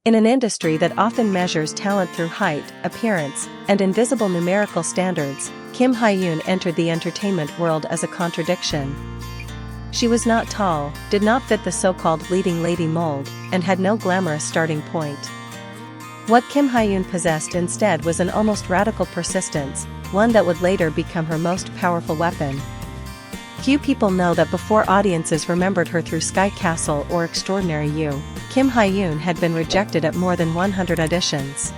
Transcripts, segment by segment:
In an industry that often measures talent through height, appearance, and invisible numerical standards, Kim Hye-yoon entered the entertainment world as a contradiction. She was not tall, did not fit the so-called leading lady mold, and had no glamorous starting point. What Kim Hye-yoon possessed instead was an almost radical persistence, one that would later become her most powerful weapon. Few people know that before audiences remembered her through Sky Castle or Extraordinary You, Kim Hye-yoon had been rejected at more than 100 auditions.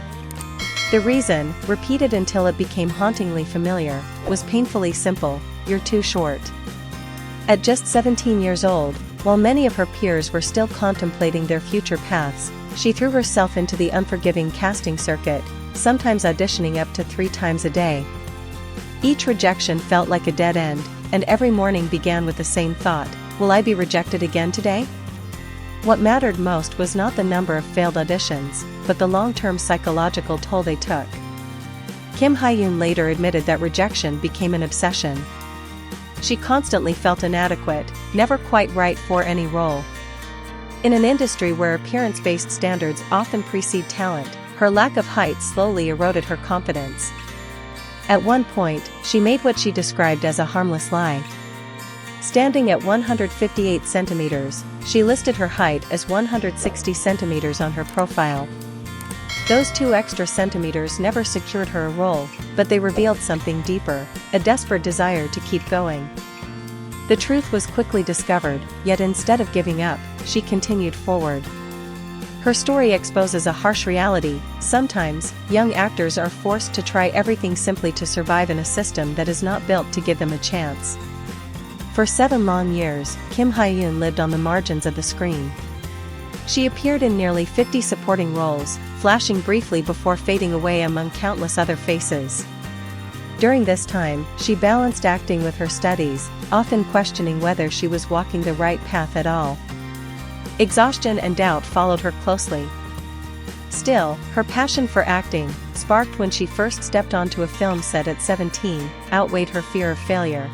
The reason, repeated until it became hauntingly familiar, was painfully simple: you're too short. At just 17 years old, while many of her peers were still contemplating their future paths, she threw herself into the unforgiving casting circuit, sometimes auditioning up to 3 times a day. Each rejection felt like a dead end, and every morning began with the same thought: will I be rejected again today? What mattered most was not the number of failed auditions, but the long-term psychological toll they took. Kim Hye-yoon later admitted that rejection became an obsession. She constantly felt inadequate, never quite right for any role. In an industry where appearance-based standards often precede talent, her lack of height slowly eroded her confidence. At one point, she made what she described as a harmless lie. Standing at 158 centimeters, she listed her height as 160 centimeters on her profile. Those 2 extra centimeters never secured her a role, but they revealed something deeper: a desperate desire to keep going. The truth was quickly discovered, yet instead of giving up, she continued forward. Her story exposes a harsh reality: sometimes, young actors are forced to try everything simply to survive in a system that is not built to give them a chance. For 7 long years, Kim Hye-yoon lived on the margins of the screen. She appeared in nearly 50 supporting roles, flashing briefly before fading away among countless other faces. During this time, she balanced acting with her studies, often questioning whether she was walking the right path at all. Exhaustion and doubt followed her closely. Still, her passion for acting, sparked when she first stepped onto a film set at 17, outweighed her fear of failure.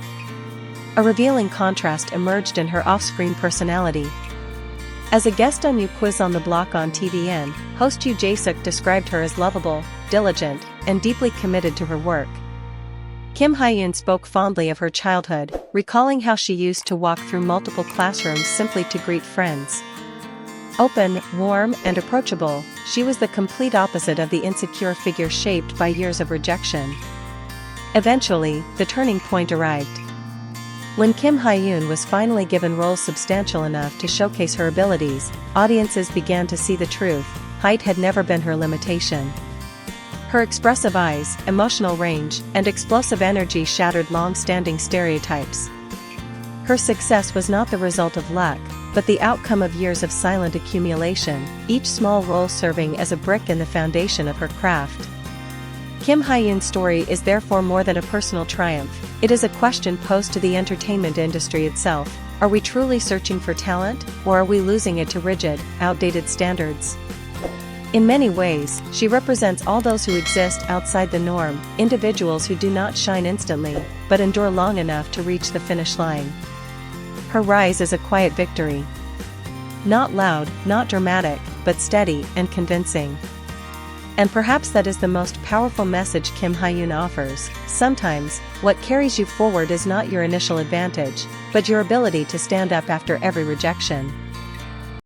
A revealing contrast emerged in her off-screen personality. As a guest on New Quiz on the Block on TVN, host Yoo Jae-suk described her as lovable, diligent, and deeply committed to her work. Kim Hye-yoon spoke fondly of her childhood, recalling how she used to walk through multiple classrooms simply to greet friends. Open, warm, and approachable, she was the complete opposite of the insecure figure shaped by years of rejection. Eventually, the turning point arrived. When Kim Hye-yoon was finally given roles substantial enough to showcase her abilities, audiences began to see the truth: height had never been her limitation. Her expressive eyes, emotional range, and explosive energy shattered long-standing stereotypes. Her success was not the result of luck, but the outcome of years of silent accumulation, each small role serving as a brick in the foundation of her craft. Kim Hye-yoon's story is therefore more than a personal triumph. It is a question posed to the entertainment industry itself: are we truly searching for talent, or are we losing it to rigid, outdated standards? In many ways, she represents all those who exist outside the norm, individuals who do not shine instantly, but endure long enough to reach the finish line. Her rise is a quiet victory. Not loud, not dramatic, but steady and convincing. And perhaps that is the most powerful message Kim Hye-yoon offers: sometimes, what carries you forward is not your initial advantage, but your ability to stand up after every rejection.